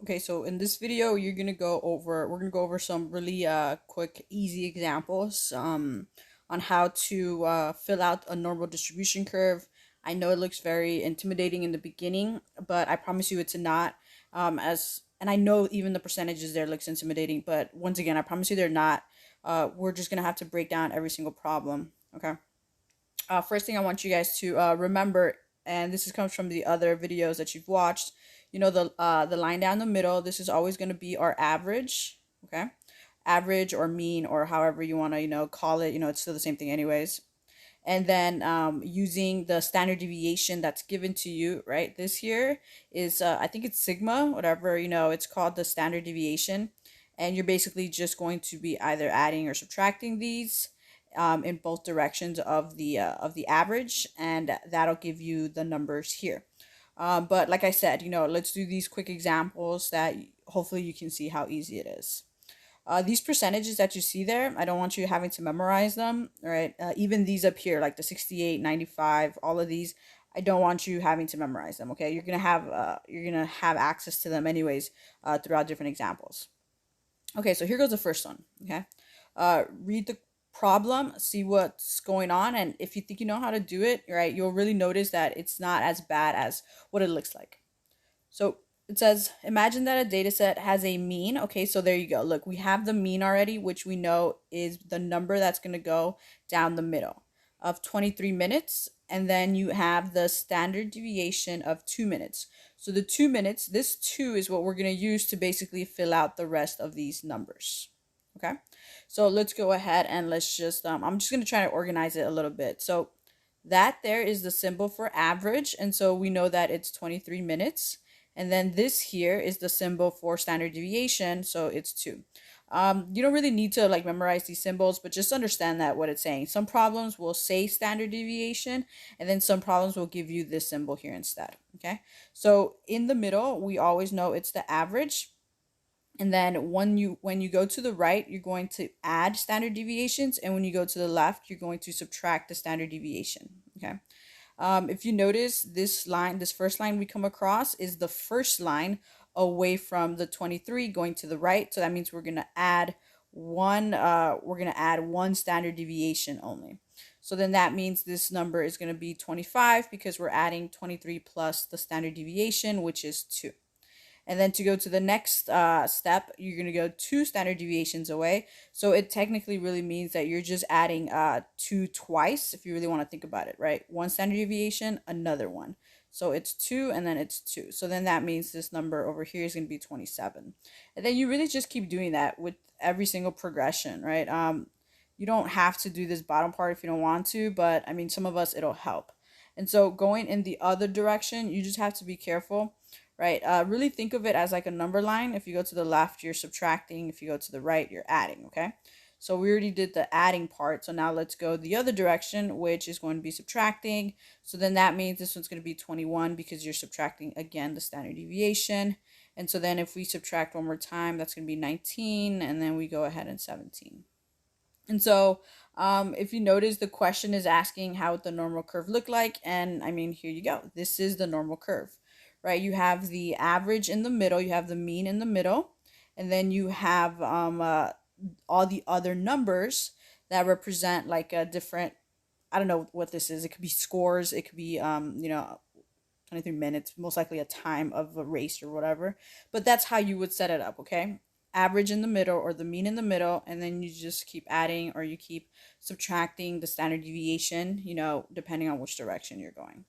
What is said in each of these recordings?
Okay, so in this video, we're gonna go over some really quick, easy examples on how to fill out a normal distribution curve. I know it looks very intimidating in the beginning, but I promise you it's not. And I know even the percentages there looks intimidating, but once again, I promise you they're not. We're just gonna have to break down every single problem. Okay. First thing I want you guys to remember, and comes from the other videos that you've watched. You know, the line down the middle. This is always going to be our average. Okay, average or mean or however you want to call it. It's still the same thing anyways. And then using the standard deviation that's given to you, right? This here is I think it's sigma, whatever it's called, the standard deviation, and you're basically just going to be either adding or subtracting these in both directions of the average, and that'll give you the numbers here. But like I said, let's do these quick examples that hopefully you can see how easy it is. These percentages that you see there, I don't want you having to memorize them, right? Even these up here, like the 68, 95, all of these, I don't want you having to memorize them, okay? You're gonna have access to them anyways throughout different examples. Okay, so here goes the first one, okay? Read the problem, see what's going on, and if you think you know how to do it, right, you'll really notice that it's not as bad as what it looks like. So it says, imagine that a data set has a mean. Okay, so there you go. Look, we have the mean already, which we know is the number that's going to go down the middle of 23 minutes. And then you have the standard deviation of 2 minutes. So the 2 minutes, this 2 is what we're going to use to basically fill out the rest of these numbers. Okay, so let's go ahead and let's just, I'm just going to try to organize it a little bit. So that there is the symbol for average. And so we know that it's 23 minutes. And then this here is the symbol for standard deviation, so it's 2. You don't really need to like memorize these symbols, but just understand that what it's saying. Some problems will say standard deviation, and then some problems will give you this symbol here instead. Okay, so in the middle, we always know it's the average. And then when you go to the right, you're going to add standard deviations, and when you go to the left, you're going to subtract the standard deviation. Okay. If you notice, this first line we come across is the first line away from the 23 going to the right. So that means we're gonna add one standard deviation only. So then that means this number is gonna be 25 because we're adding 23 plus the standard deviation, which is 2. And then to go to the next step, you're going to go 2 standard deviations away. So it technically really means that you're just adding 2 twice, if you really want to think about it, right? 1 standard deviation, another one. So it's 2 and then it's 2. So then that means this number over here is going to be 27. And then you really just keep doing that with every single progression, right? You don't have to do this bottom part if you don't want to, but I mean, some of us, it'll help. And so going in the other direction, you just have to be careful, right? Really think of it as like a number line. If you go to the left, you're subtracting. If you go to the right, you're adding, okay? So we already did the adding part. So now let's go the other direction, which is going to be subtracting. So then that means this one's going to be 21 because you're subtracting, again, the standard deviation. And so then if we subtract one more time, that's going to be 19. And then we go ahead and 17. And so if you notice, the question is asking how would the normal curve look like. And I mean, here you go. This is the normal curve. Right, you have the average in the middle, you have the mean in the middle, and then you have all the other numbers that represent like a different, I don't know what this is. It could be scores, it could be 23 minutes, most likely a time of a race or whatever. But that's how you would set it up, okay? Average in the middle or the mean in the middle, and then you just keep adding or you keep subtracting the standard deviation, depending on which direction you're going.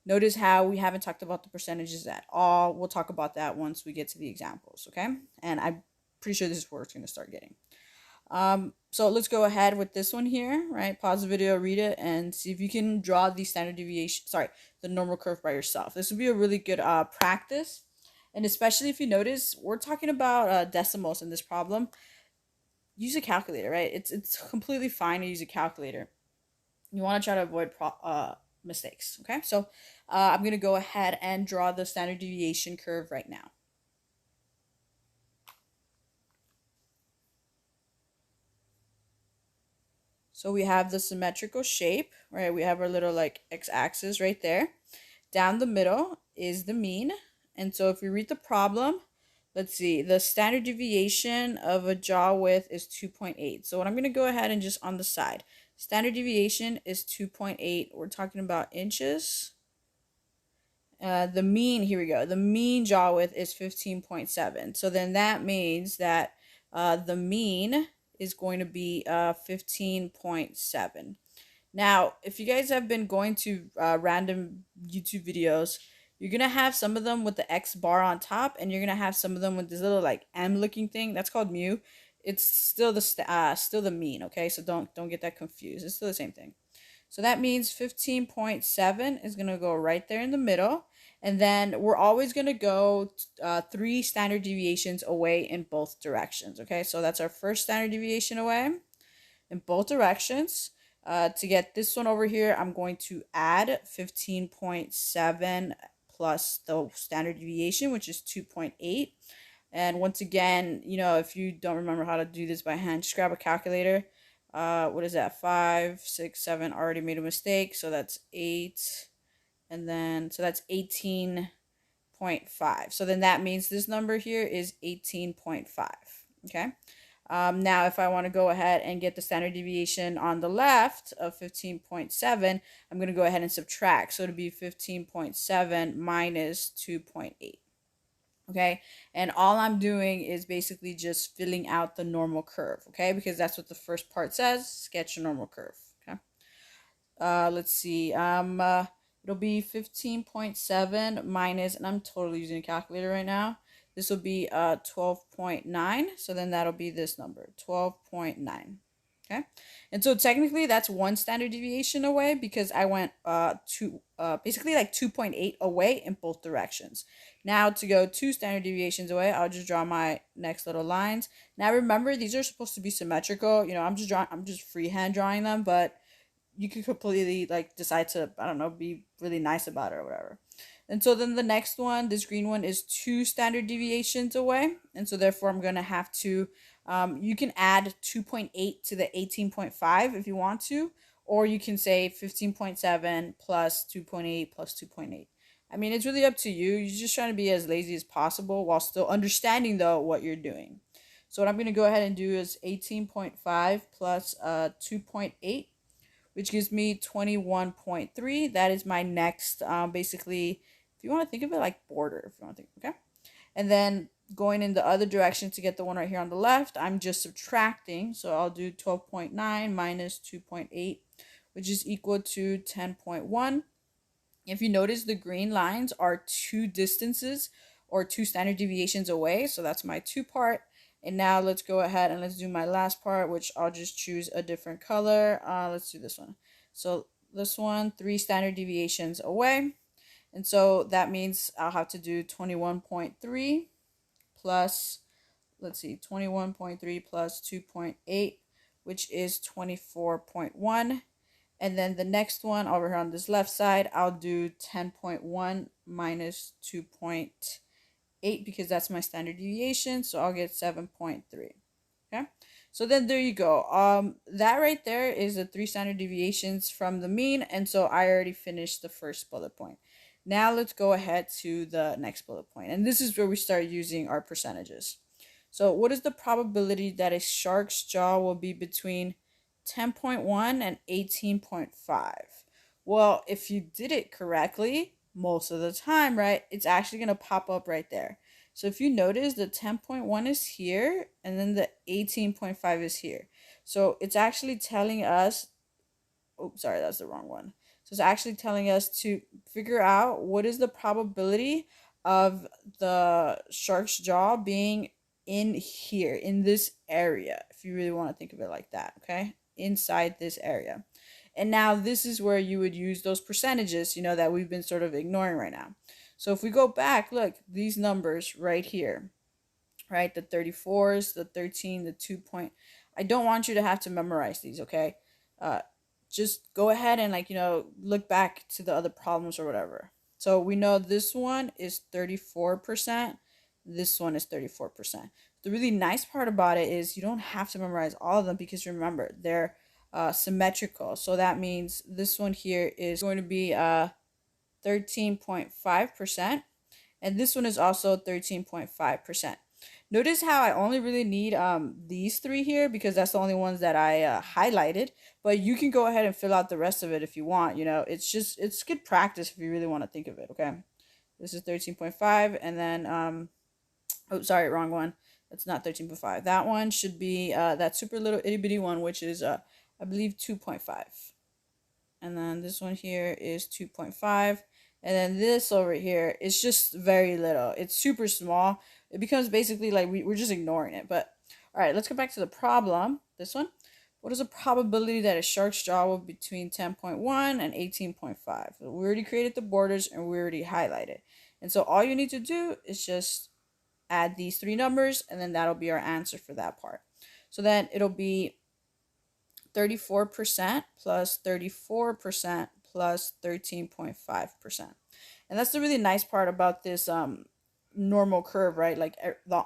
Notice how we haven't talked about the percentages at all. We'll talk about that once we get to the examples, okay? And I'm pretty sure this is where it's going to start getting. So let's go ahead with this one here, right? Pause the video, read it, and see if you can draw the standard deviation, the normal curve by yourself. This would be a really good practice. And especially if you notice, we're talking about decimals in this problem. Use a calculator, right? It's completely fine to use a calculator. You want to try to avoid mistakes. Okay, so I'm going to go ahead and draw the standard deviation curve right now. So we have the symmetrical shape, right? We have our little like x-axis right there. Down the middle is the mean. And so if we read the problem, let's see, the standard deviation of a jaw width is 2.8. So what I'm going to go ahead and just on the side, standard deviation is 2.8. We're talking about inches. The mean, here we go, the mean jaw width is 15.7. So then that means that the mean is going to be 15.7. Now, if you guys have been going to random YouTube videos, you're gonna have some of them with the X bar on top, and you're gonna have some of them with this little like M looking thing. That's called mu. It's still the mean. Okay, so don't get that confused. It's still the same thing. So that means 15.7 is gonna go right there in the middle, and then we're always gonna go 3 standard deviations away in both directions. Okay, so that's our first standard deviation away in both directions. To get this one over here, I'm going to add 15.7 plus the standard deviation, which is 2.8. And once again, if you don't remember how to do this by hand, just grab a calculator. What is that? 5, 6, 7. Already made a mistake. So that's 8. And then, so that's 18.5. So then that means this number here is 18.5. Okay. Now, if I want to go ahead and get the standard deviation on the left of 15.7, I'm going to go ahead and subtract. So it'll be 15.7 minus 2.8. Okay, and all I'm doing is basically just filling out the normal curve. Okay, because that's what the first part says, sketch a normal curve. Okay, let's see. It'll be 15.7 minus, and I'm totally using a calculator right now. This will be 12.9. So then that'll be this number, 12.9. Okay. And so technically that's one standard deviation away because I went basically like 2.8 away in both directions. Now to go 2 standard deviations away, I'll just draw my next little lines. Now remember, these are supposed to be symmetrical. I'm just freehand drawing them, but you could completely like decide to, I don't know, be really nice about it or whatever. And so then the next one, this green one, is 2 standard deviations away. And so therefore I'm going to have to, you can add 2.8 to the 18.5 if you want to, or you can say 15.7 plus 2.8 plus 2.8. I mean, it's really up to you. You're just trying to be as lazy as possible while still understanding, though, what you're doing. So what I'm going to go ahead and do is 18.5 plus 2.8. Which gives me 21.3. That is my next, basically, if you want to think of it like border, if you want to think, okay? And then going in the other direction to get the one right here on the left, I'm just subtracting. So I'll do 12.9 minus 2.8, which is equal to 10.1. If you notice, the green lines are 2 distances or 2 standard deviations away. So that's my 2 part. And now let's go ahead and let's do my last part, which I'll just choose a different color. Let's do this one. So this one, 3 standard deviations away. And so that means I'll have to do 21.3 plus, let's see, 21.3 plus 2.8, which is 24.1. And then the next one over here on this left side, I'll do 10.1 minus 2.8 because that's my standard deviation. So I'll get 7.3. Okay. So then there you go. That right there is the 3 standard deviations from the mean. And so I already finished the first bullet point. Now let's go ahead to the next bullet point. And this is where we start using our percentages. So what is the probability that a shark's jaw will be between 10.1 and 18.5? Well, if you did it correctly, most of the time, right, it's actually going to pop up right there. So if you notice, the 10.1 is here and then the 18.5 is here. So it's actually telling us, oh, sorry, that's the wrong one. So it's actually telling us to figure out what is the probability of the shark's jaw being in here, in this area, if you really want to think of it like that, okay? Inside this area. And now this is where you would use those percentages, that we've been sort of ignoring right now. So if we go back, look, these numbers right here, right? The 34s, the 13, the 2 point. I don't want you to have to memorize these, okay? Just go ahead and look back to the other problems or whatever. So we know this one is 34%. This one is 34%. The really nice part about it is you don't have to memorize all of them because remember, they're symmetrical. So that means this one here is going to be 13.5%. And this one is also 13.5%. Notice how I only really need these three here because that's the only ones that I highlighted. But you can go ahead and fill out the rest of it if you want. You know, it's good practice if you really want to think of it. Okay, this is 13.5, and then oh, sorry, wrong one. That's not 13.5. That one should be that super little itty bitty one, which is I believe 2.5. And then this one here is 2.5. And then this over here is just very little. It's super small. It becomes basically like we're just ignoring it. But all right, let's go back to the problem. This one. What is the probability that a shark's jaw will be between 10.1 and 18.5? We already created the borders and we already highlighted. And so all you need to do is just add these three numbers, and then that'll be our answer for that part. So then it'll be 34% plus 34% plus 13.5%. And that's the really nice part about this normal curve, right? Like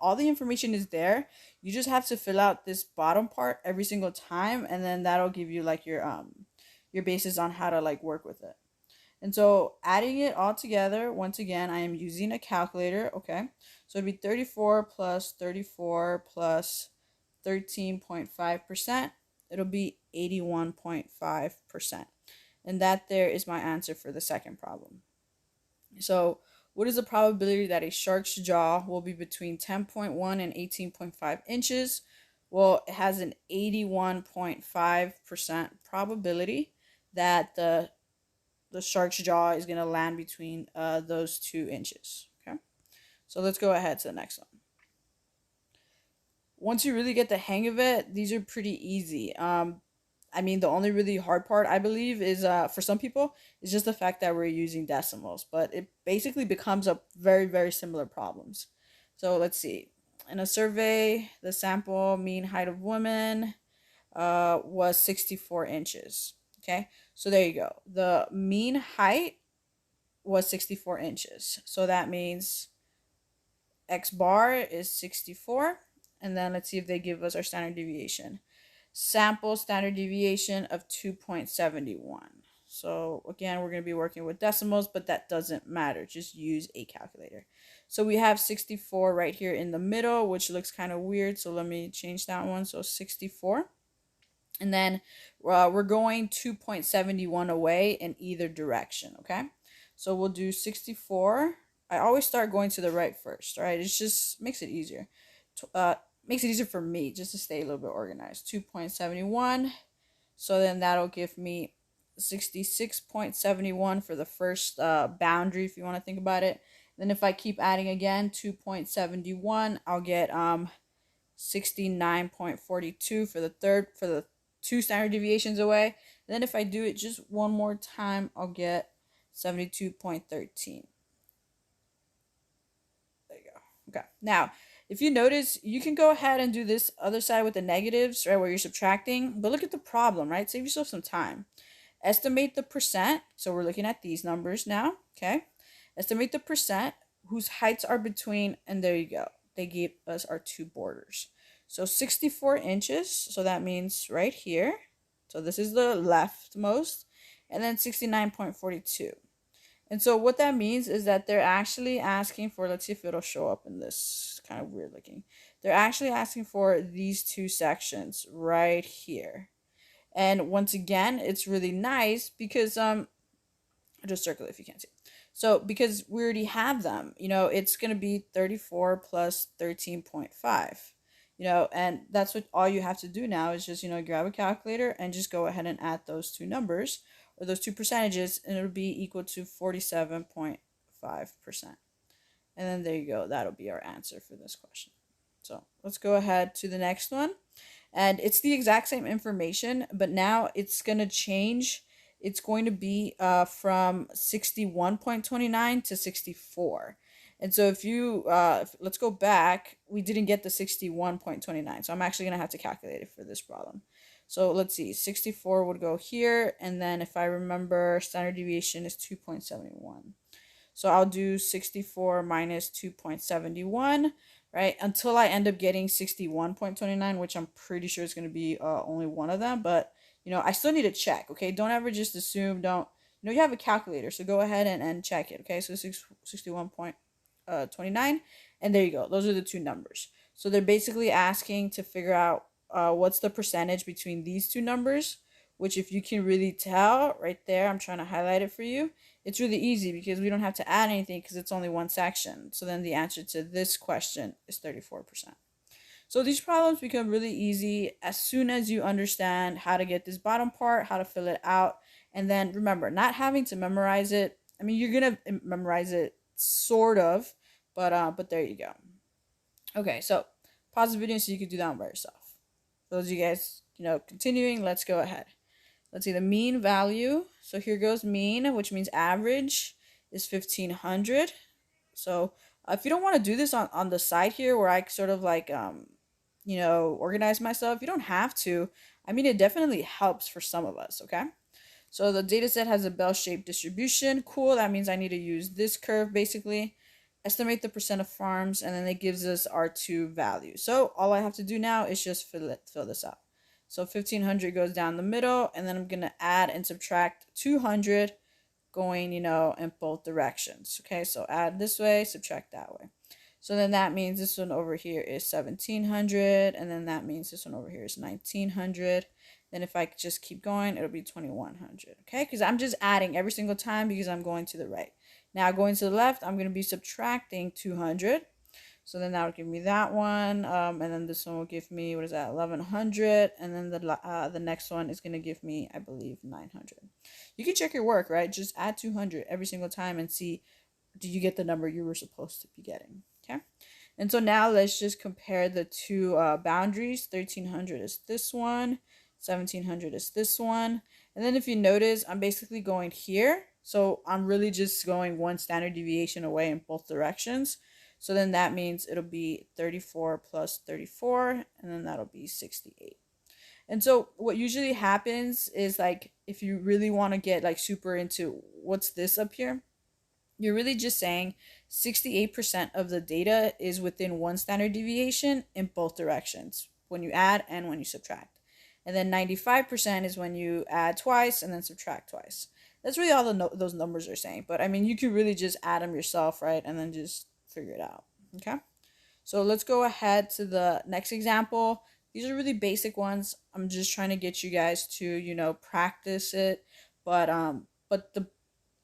all the information is there. You just have to fill out this bottom part every single time, and then that'll give you like your basis on how to like work with it. And so adding it all together, once again, I am using a calculator, okay? So it'd be 34 plus 34 plus 13.5%. It'll be 81.5%. And that there is my answer for the second problem. So what is the probability that a shark's jaw will be between 10.1 and 18.5 inches? Well, it has an 81.5% probability that the shark's jaw is going to land between those 2 inches. Okay, so let's go ahead to the next one. Once you really get the hang of it, these are pretty easy. I mean, the only really hard part, I believe, is for some people, is just the fact that we're using decimals. But it basically becomes a very, very similar problems. So let's see. In a survey, the sample mean height of women was 64 inches. Okay, so there you go. The mean height was 64 inches. So that means X bar is 64. And then let's see if they give us our standard deviation. Sample standard deviation of 2.71. So again, we're going to be working with decimals, but that doesn't matter. Just use a calculator. So we have 64 right here in the middle, which looks kind of weird. So let me change that one. So 64. And then we're going 2.71 away in either direction, okay? So we'll do 64. I always start going to the right first, right? It just makes it easier. Makes it easier for me just to stay a little bit organized. 2.71. So then that'll give me 66.71 for the first boundary, if you want to think about it. Then if I keep adding again, 2.71, I'll get 69.42 for the third, for the 2 standard deviations away. And then if I do it just one more time, I'll get 72.13. There you go. Okay. Now, if you notice, you can go ahead and do this other side with the negatives, right, where you're subtracting. But look at the problem, right? Save yourself some time. Estimate the percent. So we're looking at these numbers now, okay? Estimate the percent whose heights are between, and there you go. They gave us our 2 borders. So 64 inches, so that means right here. So this is the leftmost, and then 69.42. And so what that means is that they're actually asking for, let's see if it'll show up in this, kind of weird looking. They're actually asking for these 2 sections right here. And once again, it's really nice because, I'll just circle it if you can't see. So because we already have them, you know, it's going to be 34 plus 13.5. You know, and that's what all you have to do now is just, you know, grab a calculator and just go ahead and add those 2 numbers or those 2 percentages, and it'll be equal to 47.5%. And then there you go. That'll be our answer for this question. So let's go ahead to the next one. And it's the exact same information, but now it's going to change. It's going to be from 61.29 to 64. And so if you, let's go back, we didn't get the 61.29. So I'm actually going to have to calculate it for this problem. So let's see, 64 would go here. And then if I remember, standard deviation is 2.71. So I'll do 64 minus 2.71, right? Until I end up getting 61.29, which I'm pretty sure is going to be only one of them. But, you know, I still need to check, okay? Don't ever just assume, you know, you have a calculator. So go ahead and check it, okay? So 61.29. And there you go. Those are the two numbers. So they're basically asking to figure out what's the percentage between these two numbers, which if you can really tell right there, I'm trying to highlight it for you. It's really easy because we don't have to add anything because it's only one section. So then the answer to this question is 34%. So these problems become really easy as soon as you understand how to get this bottom part, how to fill it out, and then remember, not having to memorize it. I mean, you're gonna memorize it sort of, but there you go. Okay, so pause the video so you can do that one by yourself. For those of you guys, continuing, let's go ahead. Let's see the mean value. So here goes mean, which means average, is 1500. So if you don't want to do this on the side here where I sort of like organize myself, you don't have to. I mean, it definitely helps for some of us, okay? So the data set has a bell-shaped distribution. Cool, that means I need to use this curve basically. Estimate the percent of farms, and then it gives us our two values. So all I have to do now is just fill this out. So 1500 goes down the middle, and then I'm going to add and subtract 200 going, in both directions. Okay, so add this way, subtract that way. So then that means this one over here is 1700, and then that means this one over here is 1900. Then if I just keep going, it'll be 2100. Okay, because I'm just adding every single time because I'm going to the right. Now going to the left, I'm going to be subtracting 200. So then that would give me that one, and then this one will give me, what is that, 1100, and then the next one is going to give me, I believe, 900. You can check your work, right? Just add 200 every single time and see, do you get the number you were supposed to be getting, okay? And so now let's just compare the two boundaries. 1300 is this one, 1700 is this one, and then if you notice, I'm basically going here, so I'm really just going one standard deviation away in both directions. So then that means it'll be 34 plus 34, and then that'll be 68. And so what usually happens is, like, if you really want to get like super into what's this up here, you're really just saying 68% of the data is within one standard deviation in both directions when you add and when you subtract. And then 95% is when you add twice and then subtract twice. That's really all those numbers are saying. But I mean, you could really just add them yourself, right? And then just figure it out. Okay, so let's go ahead to the next example. These are really basic ones. I'm just trying to get you guys to practice it, but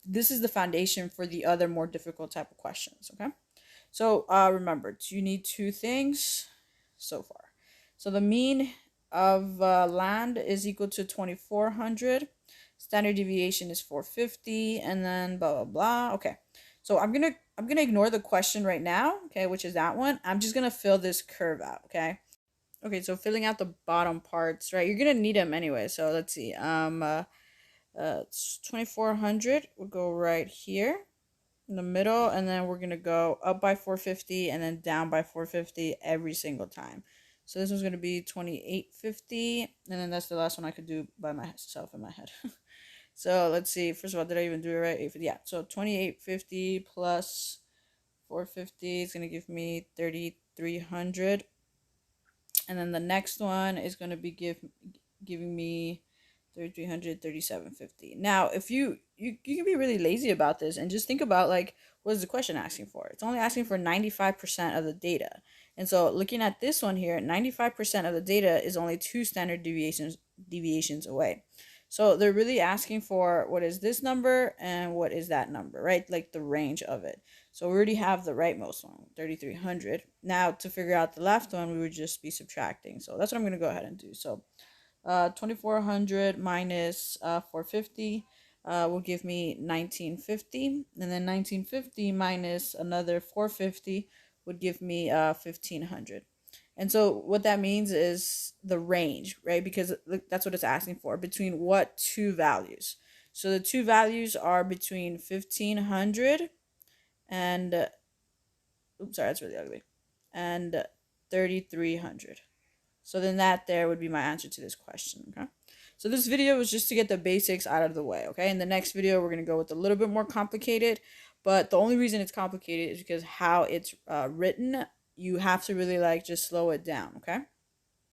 this is the foundation for the other more difficult type of questions. Okay, so remember, you need two things so far. So the mean of land is equal to 2400. Standard deviation is 450, and then blah blah blah. Okay, so I'm gonna ignore the question right now, okay, which is that one. I'm just gonna fill this curve out, okay? Okay, so filling out the bottom parts, right? You're gonna need them anyway. So let's see. It's 2400. We'll go right here in the middle, and then we're gonna go up by 450 and then down by 450 every single time. So this one's gonna be 2850, and then that's the last one I could do by myself in my head. So let's see. First of all, did I even do it right? 850. Yeah. So 2850 plus 450 is gonna give me 3300, and then the next one is gonna be giving me 3300, 3750. Now, if you can be really lazy about this and just think about, like, what is the question asking for? It's only asking for 95% of the data. And so looking at this one here, 95% of the data is only two standard deviations away. So they're really asking for what is this number and what is that number, right? Like the range of it. So we already have the rightmost one, 3300. Now to figure out the left one, we would just be subtracting. So that's what I'm going to go ahead and do. So 2400 minus 450 will give me 1950, and then 1950 minus another 450 would give me 1500. And so what that means is the range, right? Because that's what it's asking for, between what two values. So the two values are between 1500 and oops, sorry, that's really ugly, and 3300. So then that there would be my answer to this question, okay? So this video was just to get the basics out of the way, okay? In the next video, we're going to go with a little bit more complicated, but the only reason it's complicated is because how it's written. You have to really, like, just slow it down, okay?